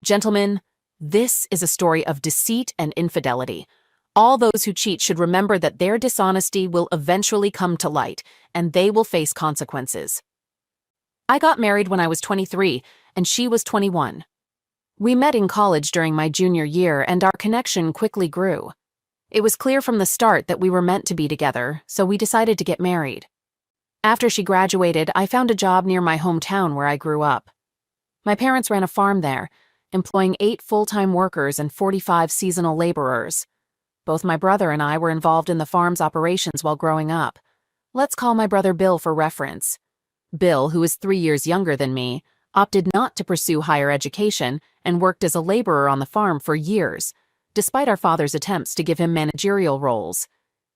Gentlemen, this is a story of deceit and infidelity. All those who cheat should remember that their dishonesty will eventually come to light, and they will face consequences. I got married when I was 23, and she was 21. We met in college during my junior year, and our connection quickly grew. It was clear from the start that we were meant to be together, so we decided to get married. After she graduated, I found a job near my hometown where I grew up. My parents ran a farm there, employing 8 full-time workers and 45 seasonal laborers. Both my brother and I were involved in the farm's operations while growing up. Let's call my brother Bill for reference. Bill, who is 3 years younger than me, opted not to pursue higher education and worked as a laborer on the farm for years, despite our father's attempts to give him managerial roles.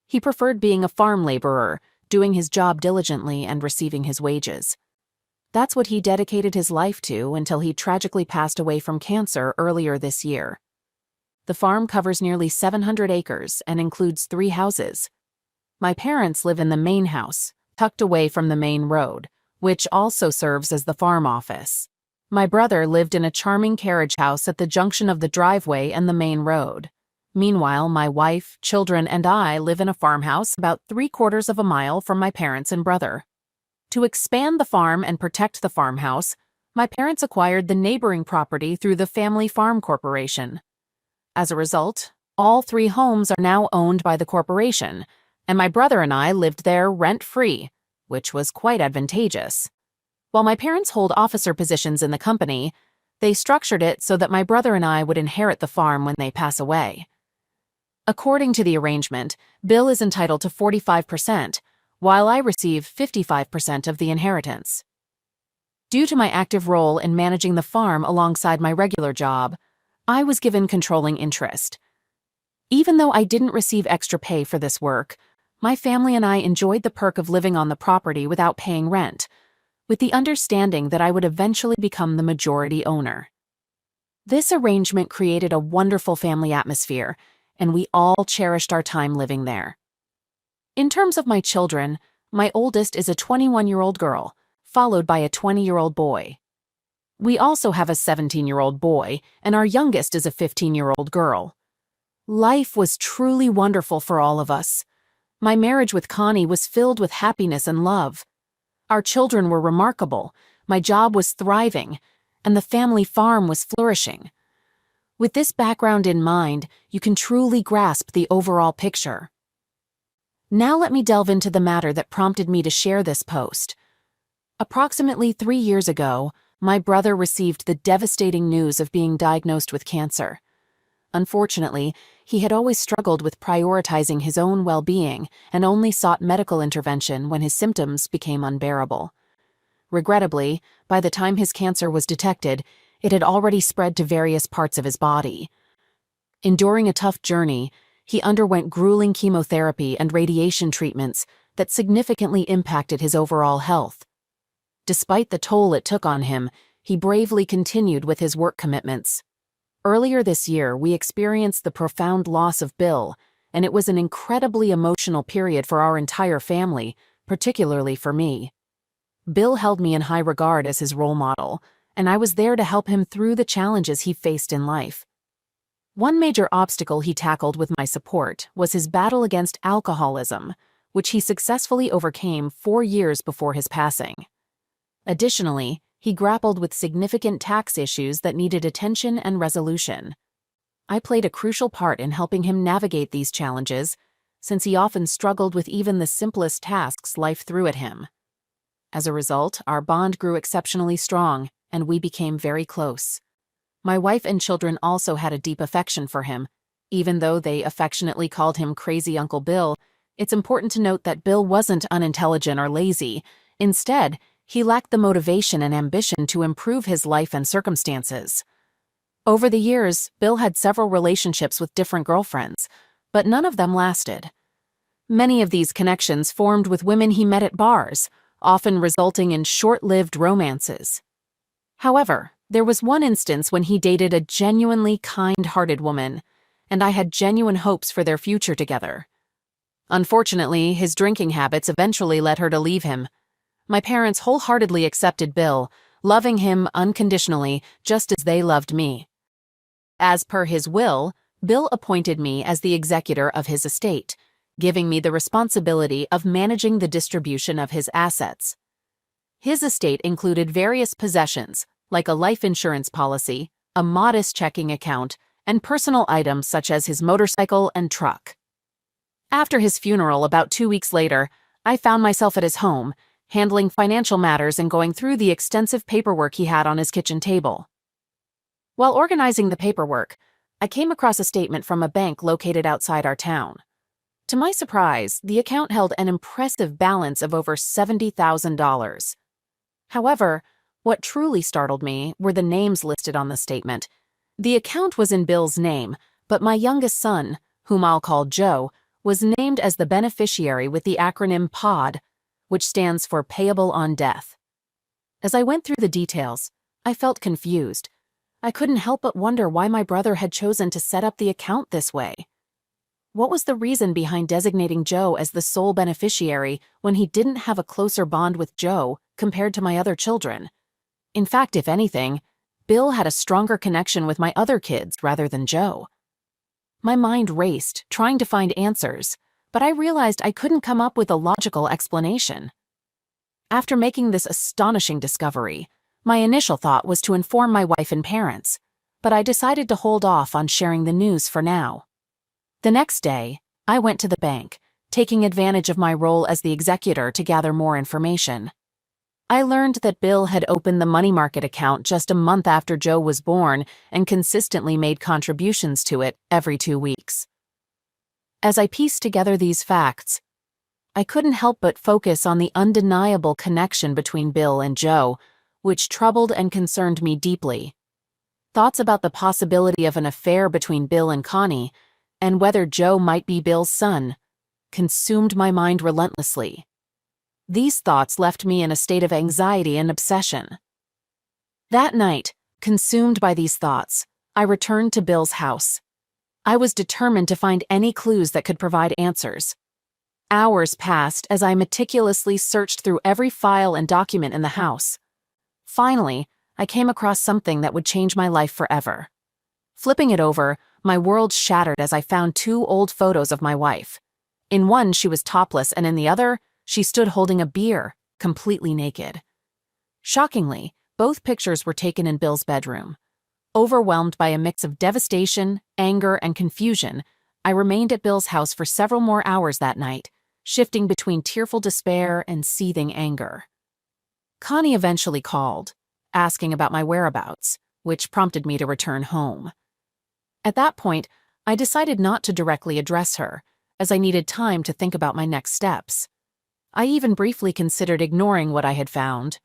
He preferred being a farm laborer, doing his job diligently and receiving his wages. That's what he dedicated his life to until he tragically passed away from cancer earlier this year. The farm covers nearly 700 acres and includes 3 houses. My parents live in the main house, tucked away from the main road, which also serves as the farm office. My brother lived in a charming carriage house at the junction of the driveway and the main road. Meanwhile, my wife, children, and I live in a farmhouse about 3/4 of a mile from my parents and brother. To expand the farm and protect the farmhouse, my parents acquired the neighboring property through the Family Farm Corporation. As a result, all 3 homes are now owned by the corporation, and my brother and I lived there rent-free, which was quite advantageous. While my parents hold officer positions in the company, they structured it so that my brother and I would inherit the farm when they pass away. According to the arrangement, Bill is entitled to 45%, while I receive 55% of the inheritance. Due to my active role in managing the farm alongside my regular job, I was given controlling interest. Even though I didn't receive extra pay for this work, my family and I enjoyed the perk of living on the property without paying rent, with the understanding that I would eventually become the majority owner. This arrangement created a wonderful family atmosphere, and we all cherished our time living there. In terms of my children, my oldest is a 21-year-old girl, followed by a 20-year-old boy. We also have a 17-year-old boy, and our youngest is a 15-year-old girl. Life was truly wonderful for all of us. My marriage with Connie was filled with happiness and love. Our children were remarkable, my job was thriving, and the family farm was flourishing. With this background in mind, you can truly grasp the overall picture. Now let me delve into the matter that prompted me to share this post. Approximately 3 years ago, my brother received the devastating news of being diagnosed with cancer. Unfortunately, he had always struggled with prioritizing his own well-being and only sought medical intervention when his symptoms became unbearable. Regrettably, by the time his cancer was detected, it had already spread to various parts of his body. Enduring a tough journey, he underwent grueling chemotherapy and radiation treatments that significantly impacted his overall health. Despite the toll it took on him, he bravely continued with his work commitments. Earlier this year, we experienced the profound loss of Bill, and it was an incredibly emotional period for our entire family, particularly for me. Bill held me in high regard as his role model, and I was there to help him through the challenges he faced in life. One major obstacle he tackled with my support was his battle against alcoholism, which he successfully overcame 4 years before his passing. Additionally, he grappled with significant tax issues that needed attention and resolution. I played a crucial part in helping him navigate these challenges, since he often struggled with even the simplest tasks life threw at him. As a result, our bond grew exceptionally strong, and we became very close. My wife and children also had a deep affection for him. Even though they affectionately called him Crazy Uncle Bill, it's important to note that Bill wasn't unintelligent or lazy. Instead, he lacked the motivation and ambition to improve his life and circumstances. Over the years, Bill had several relationships with different girlfriends, but none of them lasted. Many of these connections formed with women he met at bars, often resulting in short-lived romances. However, there was one instance when he dated a genuinely kind-hearted woman, and I had genuine hopes for their future together. Unfortunately, his drinking habits eventually led her to leave him. My parents wholeheartedly accepted Bill, loving him unconditionally just as they loved me. As per his will, Bill appointed me as the executor of his estate, giving me the responsibility of managing the distribution of his assets. His estate included various possessions, like a life insurance policy, a modest checking account, and personal items such as his motorcycle and truck. After his funeral about 2 weeks later, I found myself at his home, handling financial matters and going through the extensive paperwork he had on his kitchen table. While organizing the paperwork, I came across a statement from a bank located outside our town. To my surprise, the account held an impressive balance of over $70,000. However, what truly startled me were the names listed on the statement. The account was in Bill's name, but my youngest son, whom I'll call Joe, was named as the beneficiary with the acronym POD, which stands for Payable on Death. As I went through the details, I felt confused. I couldn't help but wonder why my brother had chosen to set up the account this way. What was the reason behind designating Joe as the sole beneficiary when he didn't have a closer bond with Joe compared to my other children? In fact, if anything, Bill had a stronger connection with my other kids rather than Joe. My mind raced, trying to find answers, but I realized I couldn't come up with a logical explanation. After making this astonishing discovery, my initial thought was to inform my wife and parents, but I decided to hold off on sharing the news for now. The next day, I went to the bank, taking advantage of my role as the executor to gather more information. I learned that Bill had opened the money market account just a month after Joe was born and consistently made contributions to it every 2 weeks. As I pieced together these facts, I couldn't help but focus on the undeniable connection between Bill and Joe, which troubled and concerned me deeply. Thoughts about the possibility of an affair between Bill and Connie, and whether Joe might be Bill's son, consumed my mind relentlessly. These thoughts left me in a state of anxiety and obsession. That night, consumed by these thoughts, I returned to Bill's house. I was determined to find any clues that could provide answers. Hours passed as I meticulously searched through every file and document in the house. Finally, I came across something that would change my life forever. Flipping it over, my world shattered as I found 2 old photos of my wife. In one, she was topless, and in the other, she stood holding a beer, completely naked. Shockingly, both pictures were taken in Bill's bedroom. Overwhelmed by a mix of devastation, anger, and confusion, I remained at Bill's house for several more hours that night, shifting between tearful despair and seething anger. Connie eventually called, asking about my whereabouts, which prompted me to return home. At that point, I decided not to directly address her, as I needed time to think about my next steps. I even briefly considered ignoring what I had found,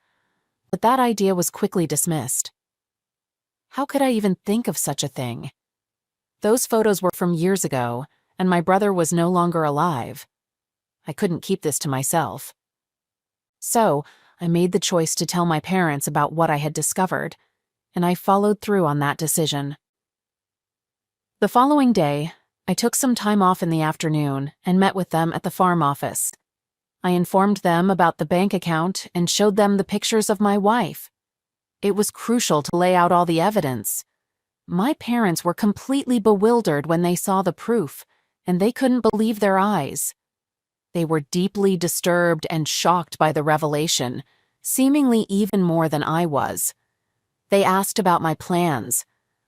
but that idea was quickly dismissed. How could I even think of such a thing? Those photos were from years ago, and my brother was no longer alive. I couldn't keep this to myself. So, I made the choice to tell my parents about what I had discovered, and I followed through on that decision. The following day, I took some time off in the afternoon and met with them at the farm office. I informed them about the bank account and showed them the pictures of my wife. It was crucial to lay out all the evidence. My parents were completely bewildered when they saw the proof, and they couldn't believe their eyes. They were deeply disturbed and shocked by the revelation, seemingly even more than I was. They asked about my plans.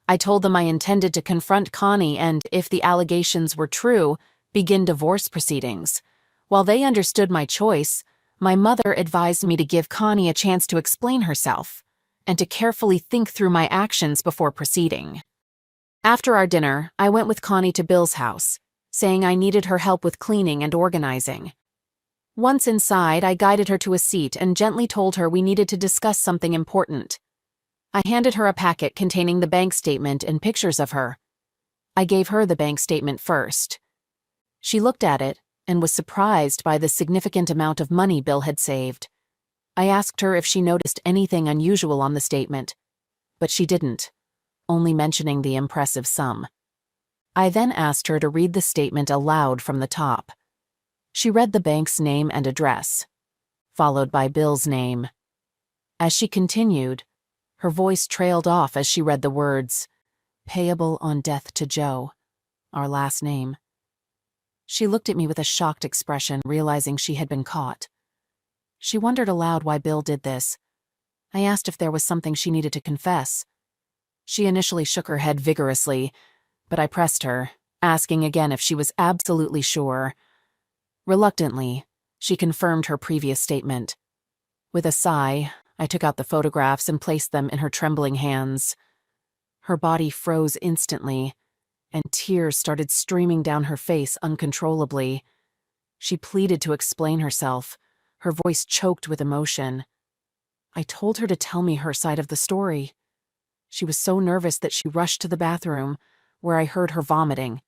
I told them I intended to confront Connie and, if the allegations were true, begin divorce proceedings. While they understood my choice, my mother advised me to give Connie a chance to explain herself and to carefully think through my actions before proceeding. After our dinner, I went with Connie to Bill's house, saying I needed her help with cleaning and organizing. Once inside, I guided her to a seat and gently told her we needed to discuss something important. I handed her a packet containing the bank statement and pictures of her. I gave her the bank statement first. She looked at it and was surprised by the significant amount of money Bill had saved. I asked her if she noticed anything unusual on the statement, but she didn't, only mentioning the impressive sum. I then asked her to read the statement aloud from the top. She read the bank's name and address, followed by Bill's name. As she continued, her voice trailed off as she read the words, payable on death to Joe, our last name. She looked at me with a shocked expression, realizing she had been caught. She wondered aloud why Bill did this. I asked if there was something she needed to confess. She initially shook her head vigorously, but I pressed her, asking again if she was absolutely sure. Reluctantly, she confirmed her previous statement. With a sigh, I took out the photographs and placed them in her trembling hands. Her body froze instantly, and tears started streaming down her face uncontrollably. She pleaded to explain herself, her voice choked with emotion. I told her to tell me her side of the story. She was so nervous that she rushed to the bathroom, where I heard her vomiting.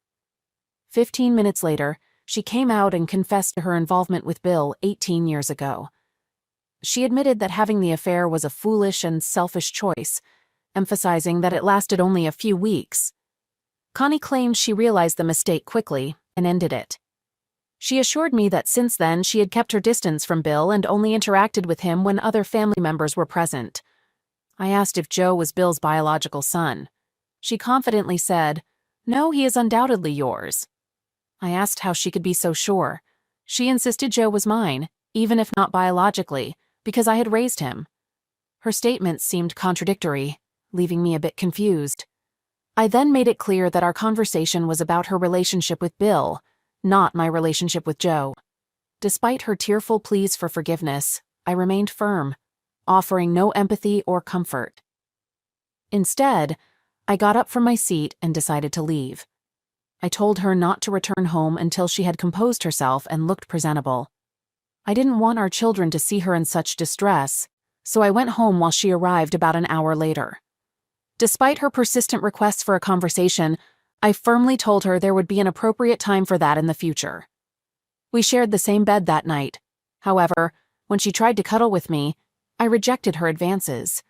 15 minutes later, she came out and confessed to her involvement with Bill 18 years ago. She admitted that having the affair was a foolish and selfish choice, emphasizing that it lasted only a few weeks. Connie claimed she realized the mistake quickly and ended it. She assured me that since then she had kept her distance from Bill and only interacted with him when other family members were present. I asked if Joe was Bill's biological son. She confidently said, "No, he is undoubtedly yours." I asked how she could be so sure. She insisted Joe was mine, even if not biologically, because I had raised him. Her statements seemed contradictory, leaving me a bit confused. I then made it clear that our conversation was about her relationship with Bill, not my relationship with Joe. Despite her tearful pleas for forgiveness, I remained firm, offering no empathy or comfort. Instead, I got up from my seat and decided to leave. I told her not to return home until she had composed herself and looked presentable. I didn't want our children to see her in such distress, so I went home while she arrived about an hour later. Despite her persistent requests for a conversation, I firmly told her there would be an appropriate time for that in the future. We shared the same bed that night. However, when she tried to cuddle with me, I rejected her advances.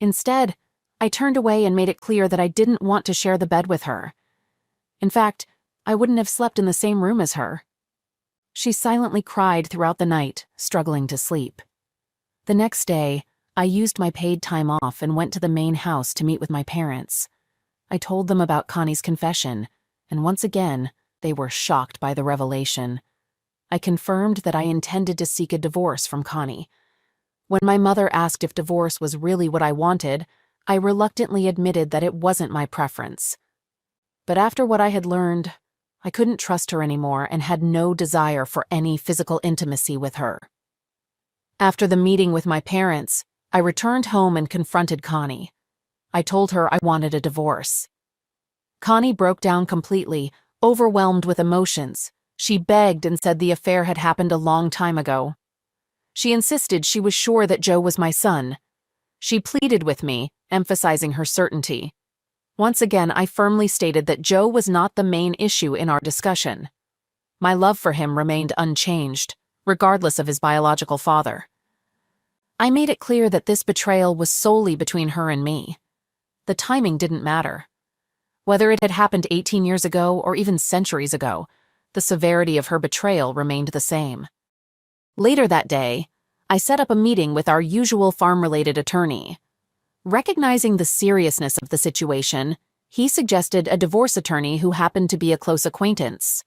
Instead, I turned away and made it clear that I didn't want to share the bed with her. In fact, I wouldn't have slept in the same room as her. She silently cried throughout the night, struggling to sleep. The next day, I used my paid time off and went to the main house to meet with my parents. I told them about Connie's confession, and once again, they were shocked by the revelation. I confirmed that I intended to seek a divorce from Connie. When my mother asked if divorce was really what I wanted, I reluctantly admitted that it wasn't my preference. But after what I had learned, I couldn't trust her anymore and had no desire for any physical intimacy with her. After the meeting with my parents, I returned home and confronted Connie. I told her I wanted a divorce. Connie broke down completely, overwhelmed with emotions. She begged and said the affair had happened a long time ago. She insisted she was sure that Joe was my son. She pleaded with me, emphasizing her certainty. Once again, I firmly stated that Joe was not the main issue in our discussion. My love for him remained unchanged, regardless of his biological father. I made it clear that this betrayal was solely between her and me. The timing didn't matter. Whether it had happened 18 years ago or even centuries ago, the severity of her betrayal remained the same. Later that day, I set up a meeting with our usual farm-related attorney. Recognizing the seriousness of the situation, he suggested a divorce attorney who happened to be a close acquaintance.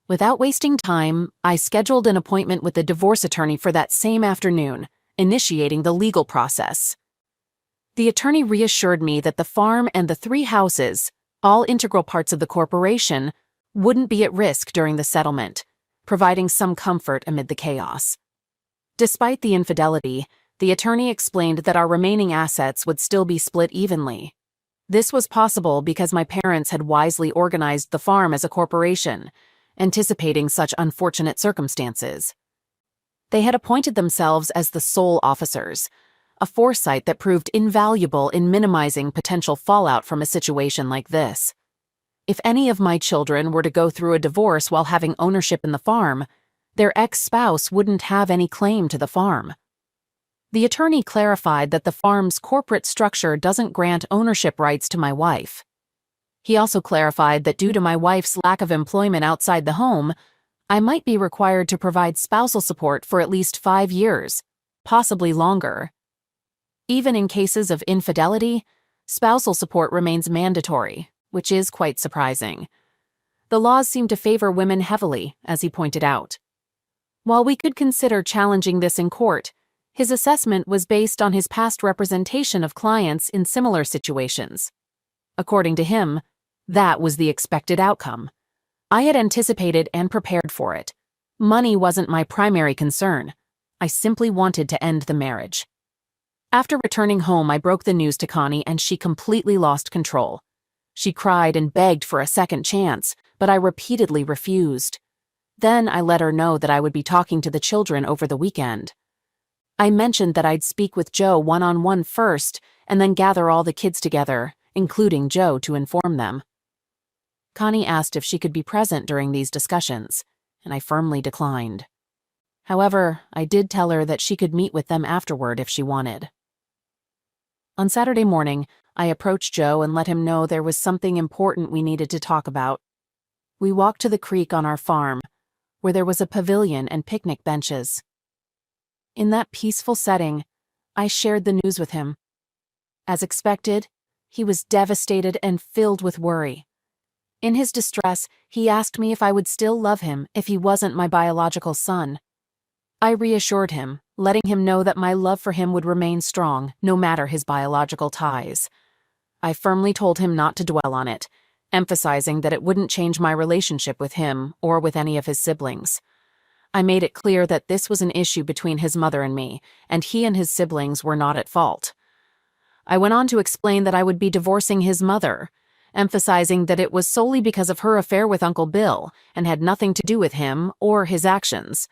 Without wasting time, I scheduled an appointment with the divorce attorney for that same afternoon, initiating the legal process. The attorney reassured me that the farm and the 3 houses, all integral parts of the corporation, wouldn't be at risk during the settlement, providing some comfort amid the chaos. Despite the infidelity, the attorney explained that our remaining assets would still be split evenly. This was possible because my parents had wisely organized the farm as a corporation, anticipating such unfortunate circumstances. They had appointed themselves as the sole officers, a foresight that proved invaluable in minimizing potential fallout from a situation like this. If any of my children were to go through a divorce while having ownership in the farm, their ex-spouse wouldn't have any claim to the farm. The attorney clarified that the farm's corporate structure doesn't grant ownership rights to my wife. He also clarified that due to my wife's lack of employment outside the home, I might be required to provide spousal support for at least 5 years, possibly longer. Even in cases of infidelity, spousal support remains mandatory, which is quite surprising. The laws seem to favor women heavily, as he pointed out. While we could consider challenging this in court, his assessment was based on his past representation of clients in similar situations. According to him, that was the expected outcome. I had anticipated and prepared for it. Money wasn't my primary concern. I simply wanted to end the marriage. After returning home, I broke the news to Connie and she completely lost control. She cried and begged for a second chance, but I repeatedly refused. Then I let her know that I would be talking to the children over the weekend. I mentioned that I'd speak with Joe one-on-one first and then gather all the kids together, including Joe, to inform them. Connie asked if she could be present during these discussions, and I firmly declined. However, I did tell her that she could meet with them afterward if she wanted. On Saturday morning, I approached Joe and let him know there was something important we needed to talk about. We walked to the creek on our farm, where there was a pavilion and picnic benches. In that peaceful setting, I shared the news with him. As expected, he was devastated and filled with worry. In his distress, he asked me if I would still love him if he wasn't my biological son. I reassured him, letting him know that my love for him would remain strong, no matter his biological ties. I firmly told him not to dwell on it, emphasizing that it wouldn't change my relationship with him or with any of his siblings. I made it clear that this was an issue between his mother and me, and he and his siblings were not at fault. I went on to explain that I would be divorcing his mother, emphasizing that it was solely because of her affair with Uncle Bill and had nothing to do with him or his actions.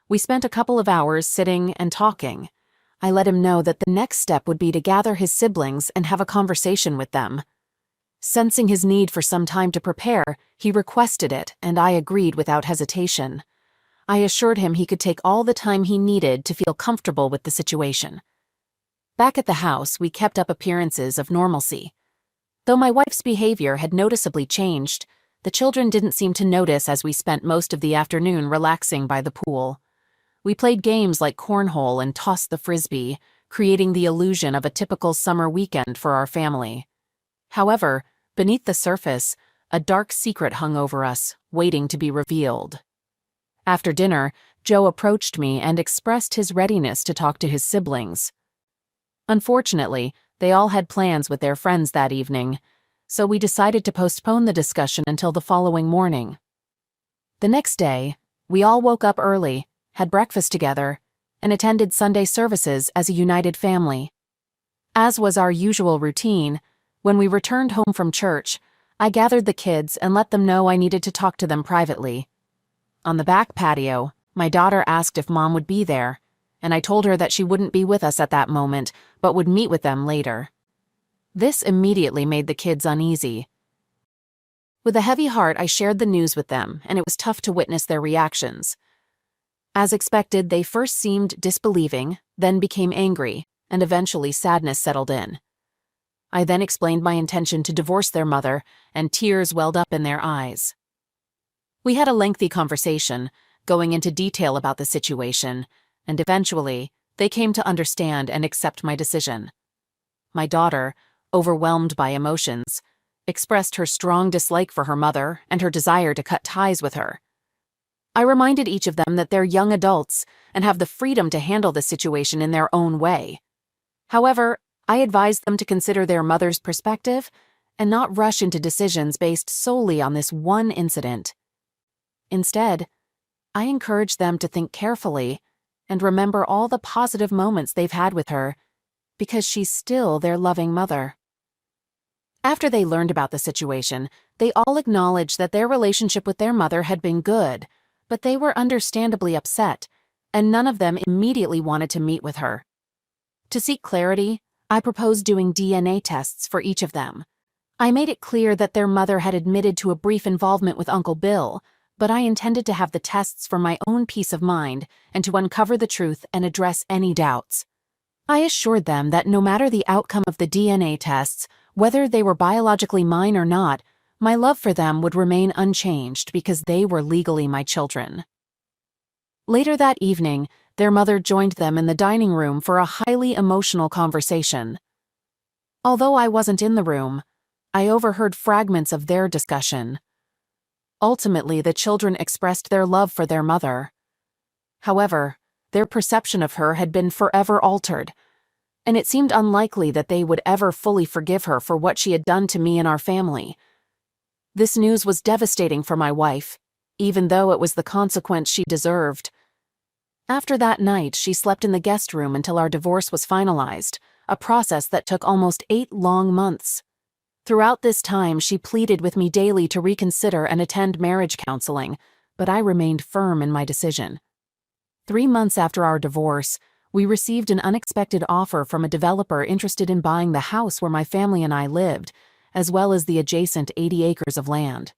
We spent a couple of hours sitting and talking. I let him know that the next step would be to gather his siblings and have a conversation with them. Sensing his need for some time to prepare, he requested it, and I agreed without hesitation. I assured him he could take all the time he needed to feel comfortable with the situation. Back at the house, we kept up appearances of normalcy. Though my wife's behavior had noticeably changed, the children didn't seem to notice as we spent most of the afternoon relaxing by the pool. We played games like cornhole and tossed the frisbee, creating the illusion of a typical summer weekend for our family. However, beneath the surface, a dark secret hung over us, waiting to be revealed. After dinner, Joe approached me and expressed his readiness to talk to his siblings. Unfortunately, they all had plans with their friends that evening, so we decided to postpone the discussion until the following morning. The next day, we all woke up early, had breakfast together, and attended Sunday services as a united family. As was our usual routine, when we returned home from church, I gathered the kids and let them know I needed to talk to them privately. On the back patio, my daughter asked if Mom would be there, and I told her that she wouldn't be with us at that moment, but would meet with them later. This immediately made the kids uneasy. With a heavy heart, I shared the news with them, and it was tough to witness their reactions. As expected, they first seemed disbelieving, then became angry, and eventually sadness settled in. I then explained my intention to divorce their mother, and tears welled up in their eyes. We had a lengthy conversation, going into detail about the situation, and eventually, they came to understand and accept my decision. My daughter, overwhelmed by emotions, expressed her strong dislike for her mother and her desire to cut ties with her. I reminded each of them that they're young adults and have the freedom to handle the situation in their own way. However, I advised them to consider their mother's perspective and not rush into decisions based solely on this one incident. Instead, I encouraged them to think carefully and remember all the positive moments they've had with her, because she's still their loving mother. After they learned about the situation, they all acknowledged that their relationship with their mother had been good, but they were understandably upset, and none of them immediately wanted to meet with her. To seek clarity, I proposed doing DNA tests for each of them. I made it clear that their mother had admitted to a brief involvement with Uncle Bill, but I intended to have the tests for my own peace of mind and to uncover the truth and address any doubts. I assured them that no matter the outcome of the DNA tests, whether they were biologically mine or not, my love for them would remain unchanged because they were legally my children. Later that evening, their mother joined them in the dining room for a highly emotional conversation. Although I wasn't in the room, I overheard fragments of their discussion. Ultimately, the children expressed their love for their mother. However, their perception of her had been forever altered, and it seemed unlikely that they would ever fully forgive her for what she had done to me and our family. This news was devastating for my wife, even though it was the consequence she deserved. After that night, she slept in the guest room until our divorce was finalized, a process that took almost 8 long months. Throughout this time, she pleaded with me daily to reconsider and attend marriage counseling, but I remained firm in my decision. 3 months after our divorce, we received an unexpected offer from a developer interested in buying the house where my family and I lived, as well as the adjacent 80 acres of land.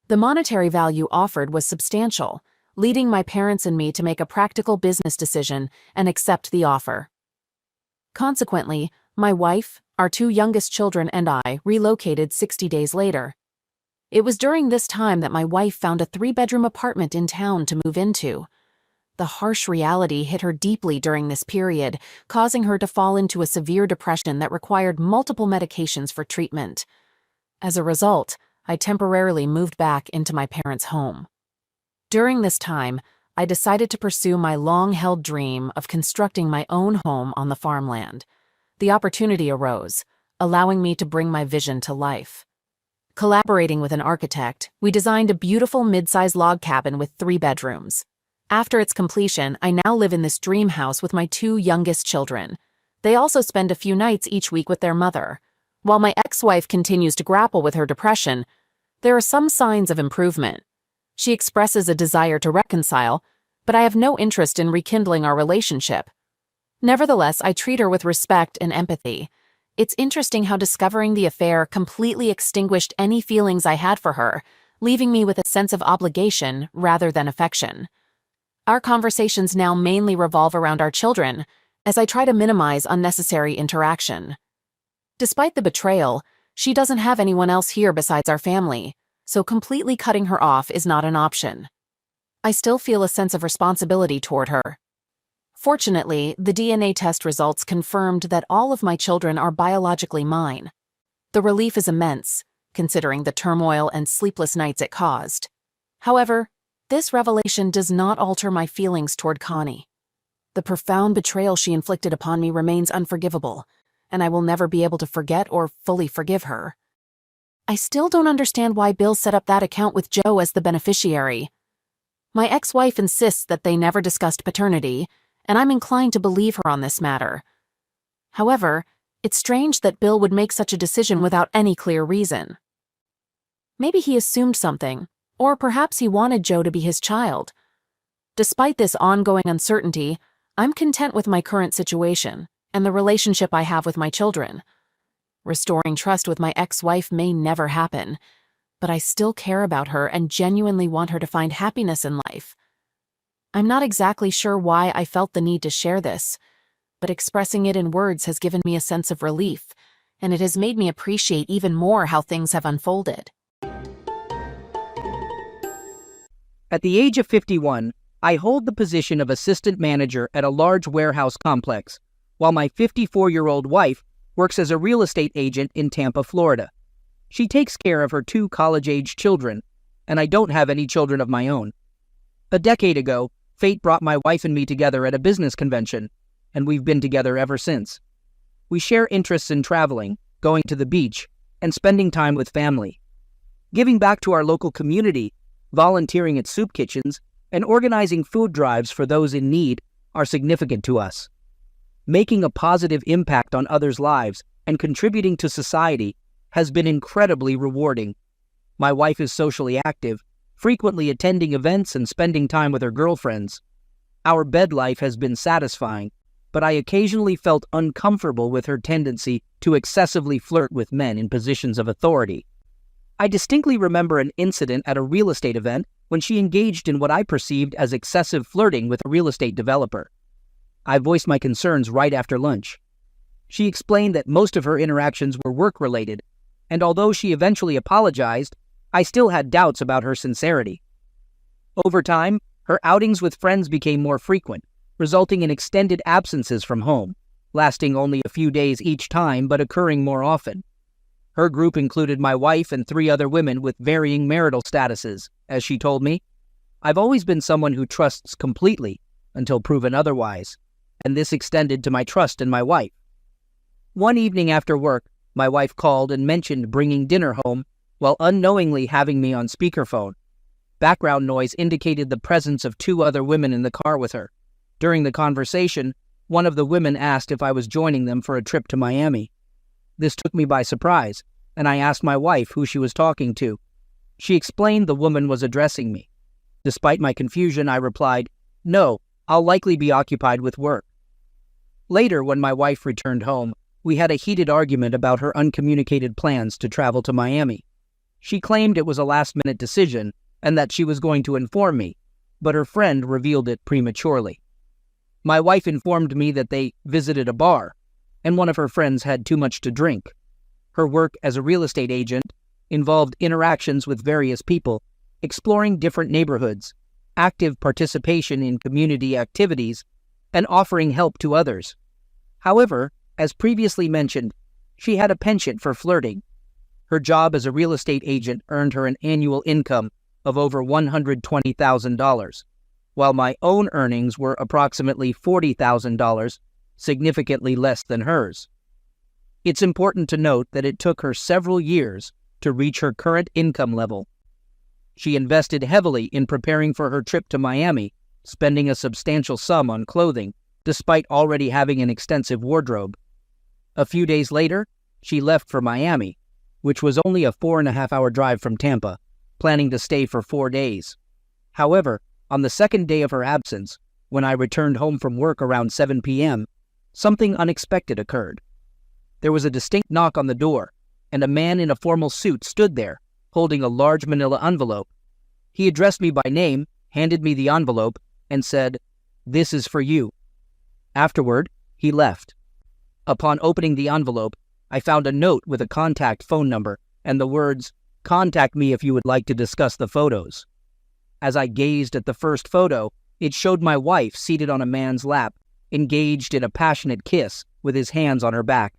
The monetary value offered was substantial, leading my parents and me to make a practical business decision and accept the offer. Consequently, my wife, our 2 youngest children, and I relocated 60 days later. It was during this time that my wife found a 3-bedroom apartment in town to move into. The harsh reality hit her deeply during this period, causing her to fall into a severe depression that required multiple medications for treatment. As a result, I temporarily moved back into my parents' home. During this time, I decided to pursue my long-held dream of constructing my own home on the farmland. The opportunity arose, allowing me to bring my vision to life. Collaborating with an architect, we designed a beautiful mid-size log cabin with 3 bedrooms. After its completion, I now live in this dream house with my 2 youngest children. They also spend a few nights each week with their mother. While my ex-wife continues to grapple with her depression, there are some signs of improvement. She expresses a desire to reconcile, but I have no interest in rekindling our relationship. Nevertheless, I treat her with respect and empathy. It's interesting how discovering the affair completely extinguished any feelings I had for her, leaving me with a sense of obligation rather than affection. Our conversations now mainly revolve around our children, as I try to minimize unnecessary interaction. Despite the betrayal, she doesn't have anyone else here besides our family, so completely cutting her off is not an option. I still feel a sense of responsibility toward her. Fortunately, the DNA test results confirmed that all of my children are biologically mine. The relief is immense, considering the turmoil and sleepless nights it caused. However, this revelation does not alter my feelings toward Connie. The profound betrayal she inflicted upon me remains unforgivable, and I will never be able to forget or fully forgive her. I still don't understand why Bill set up that account with Joe as the beneficiary. My ex-wife insists that they never discussed paternity, and I'm inclined to believe her on this matter. However, it's strange that Bill would make such a decision without any clear reason. Maybe he assumed something, or perhaps he wanted Joe to be his child. Despite this ongoing uncertainty, I'm content with my current situation and the relationship I have with my children. Restoring trust with my ex-wife may never happen, but I still care about her and genuinely want her to find happiness in life. I'm not exactly sure why I felt the need to share this, but expressing it in words has given me a sense of relief, and it has made me appreciate even more how things have unfolded. At the age of 51, I hold the position of assistant manager at a large warehouse complex, while my 54-year-old wife works as a real estate agent in Tampa, Florida. She takes care of her 2 college-age children, and I don't have any children of my own. A decade ago, fate brought my wife and me together at a business convention, and we've been together ever since. We share interests in traveling, going to the beach, and spending time with family. Giving back to our local community, volunteering at soup kitchens, and organizing food drives for those in need are significant to us. Making a positive impact on others' lives and contributing to society has been incredibly rewarding. My wife is socially active, frequently attending events and spending time with her girlfriends. Our bed life has been satisfying, but I occasionally felt uncomfortable with her tendency to excessively flirt with men in positions of authority. I distinctly remember an incident at a real estate event when she engaged in what I perceived as excessive flirting with a real estate developer. I voiced my concerns right after lunch. She explained that most of her interactions were work-related, and although she eventually apologized, I still had doubts about her sincerity. Over time, her outings with friends became more frequent, resulting in extended absences from home. lasting only a few days each time but occurring more often. Her group included my wife and 3 other women with varying marital statuses. As she told me, "I've always been someone who trusts completely until proven otherwise, and this extended to my trust in my wife." One evening after work, my wife called and mentioned bringing dinner home while unknowingly having me on speakerphone. Background noise indicated the presence of 2 other women in the car with her. During the conversation, one of the women asked if I was joining them for a trip to Miami. This took me by surprise, and I asked my wife who she was talking to. She explained the woman was addressing me. Despite my confusion, I replied, "No, I'll likely be occupied with work." Later, when my wife returned home, we had a heated argument about her uncommunicated plans to travel to Miami. She claimed it was a last-minute decision and that she was going to inform me, but her friend revealed it prematurely. My wife informed me that they visited a bar, and one of her friends had too much to drink. Her work as a real estate agent involved interactions with various people, exploring different neighborhoods, active participation in community activities, and offering help to others. However, as previously mentioned, she had a penchant for flirting. Her job as a real estate agent earned her an annual income of over $120,000, while my own earnings were approximately $40,000, significantly less than hers. It's important to note that it took her several years to reach her current income level. She invested heavily in preparing for her trip to Miami, spending a substantial sum on clothing, despite already having an extensive wardrobe. A few days later, she left for Miami, which was only a 4.5-hour drive from Tampa, planning to stay for 4 days. However, on the second day of her absence, when I returned home from work around 7 p.m., something unexpected occurred. There was a distinct knock on the door, and a man in a formal suit stood there, holding a large manila envelope. He addressed me by name, handed me the envelope, and said, "This is for you." Afterward, he left. Upon opening the envelope, I found a note with a contact phone number and the words, "Contact me if you would like to discuss the photos." As I gazed at the first photo, it showed my wife seated on a man's lap, engaged in a passionate kiss with his hands on her back.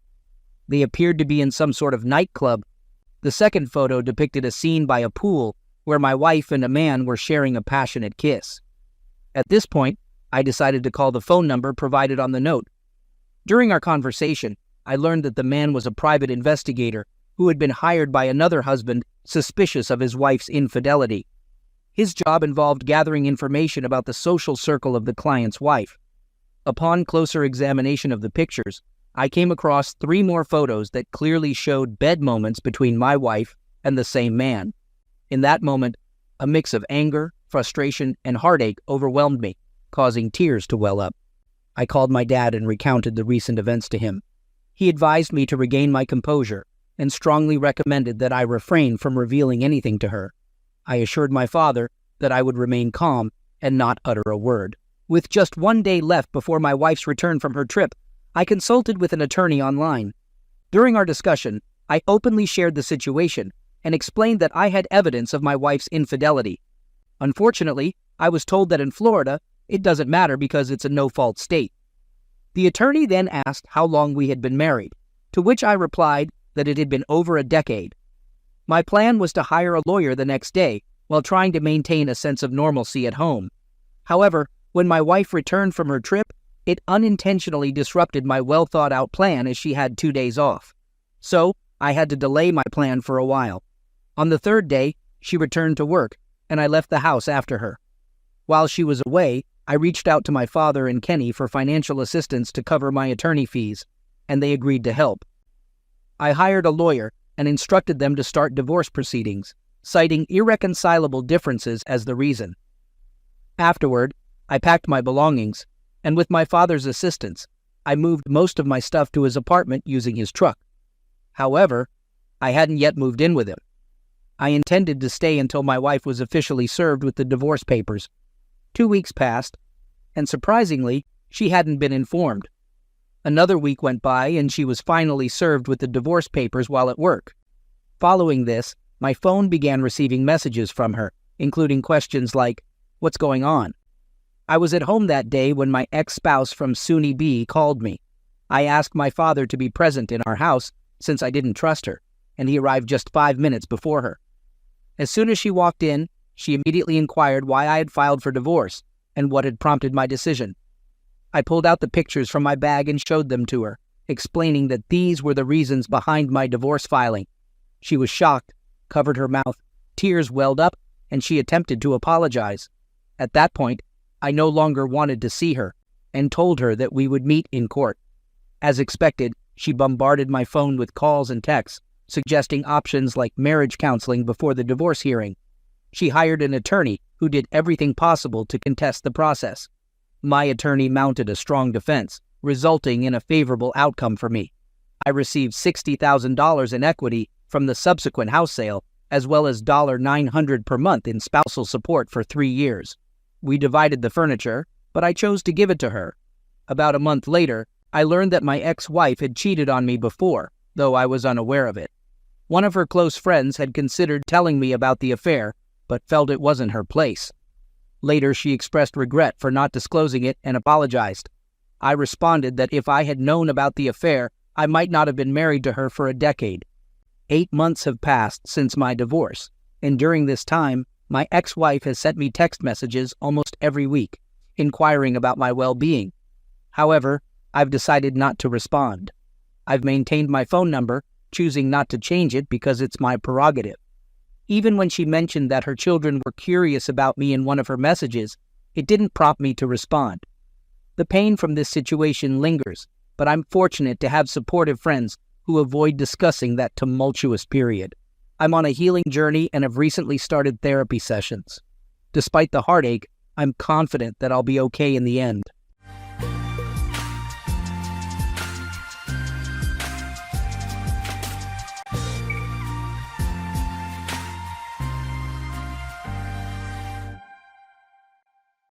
They appeared to be in some sort of nightclub. The second photo depicted a scene by a pool where my wife and a man were sharing a passionate kiss. At this point, I decided to call the phone number provided on the note. During our conversation, I learned that the man was a private investigator who had been hired by another husband suspicious of his wife's infidelity. His job involved gathering information about the social circle of the client's wife. Upon closer examination of the pictures, I came across 3 more photos that clearly showed bed moments between my wife and the same man. In that moment, a mix of anger, frustration, and heartache overwhelmed me, causing tears to well up. I called my dad and recounted the recent events to him. He advised me to regain my composure and strongly recommended that I refrain from revealing anything to her. I assured my father that I would remain calm and not utter a word. With just 1 day left before my wife's return from her trip, I consulted with an attorney online. During our discussion, I openly shared the situation and explained that I had evidence of my wife's infidelity. Unfortunately, I was told that in Florida, it doesn't matter because it's a no-fault state. The attorney then asked how long we had been married, to which I replied that it had been over a decade. My plan was to hire a lawyer the next day while trying to maintain a sense of normalcy at home. However, when my wife returned from her trip, it unintentionally disrupted my well-thought-out plan as she had 2 days off. So, I had to delay my plan for a while. On the 3rd day, she returned to work, and I left the house after her. While she was away, I reached out to my father and Kenny for financial assistance to cover my attorney fees, and they agreed to help. I hired a lawyer and instructed them to start divorce proceedings, citing irreconcilable differences as the reason. Afterward, I packed my belongings, and with my father's assistance, I moved most of my stuff to his apartment using his truck. However, I hadn't yet moved in with him. I intended to stay until my wife was officially served with the divorce papers. 2 weeks passed, and surprisingly, she hadn't been informed. Another week went by, and she was finally served with the divorce papers while at work. Following this, my phone began receiving messages from her, including questions like, "What's going on?" I was at home that day when my ex-spouse from SUNY B called me. I asked my father to be present in our house since I didn't trust her, and he arrived just 5 minutes before her. As soon as she walked in, she immediately inquired why I had filed for divorce and what had prompted my decision. I pulled out the pictures from my bag and showed them to her, explaining that these were the reasons behind my divorce filing. She was shocked, covered her mouth, tears welled up, and she attempted to apologize. At that point, I no longer wanted to see her and told her that we would meet in court. As expected, she bombarded my phone with calls and texts, suggesting options like marriage counseling before the divorce hearing. She hired an attorney who did everything possible to contest the process. My attorney mounted a strong defense, resulting in a favorable outcome for me. I received $60,000 in equity from the subsequent house sale, as well as $900 per month in spousal support for 3 years. We divided the furniture, but I chose to give it to her. About a month later, I learned that my ex-wife had cheated on me before, though I was unaware of it. One of her close friends had considered telling me about the affair, but felt it wasn't her place. Later, she expressed regret for not disclosing it and apologized. I responded that if I had known about the affair, I might not have been married to her for a decade. 8 months have passed since my divorce, and during this time, my ex-wife has sent me text messages almost every week, inquiring about my well-being. However, I've decided not to respond. I've maintained my phone number, choosing not to change it because it's my prerogative. Even when she mentioned that her children were curious about me in one of her messages, it didn't prompt me to respond. The pain from this situation lingers, but I'm fortunate to have supportive friends who avoid discussing that tumultuous period. I'm on a healing journey and have recently started therapy sessions. Despite the heartache, I'm confident that I'll be okay in the end.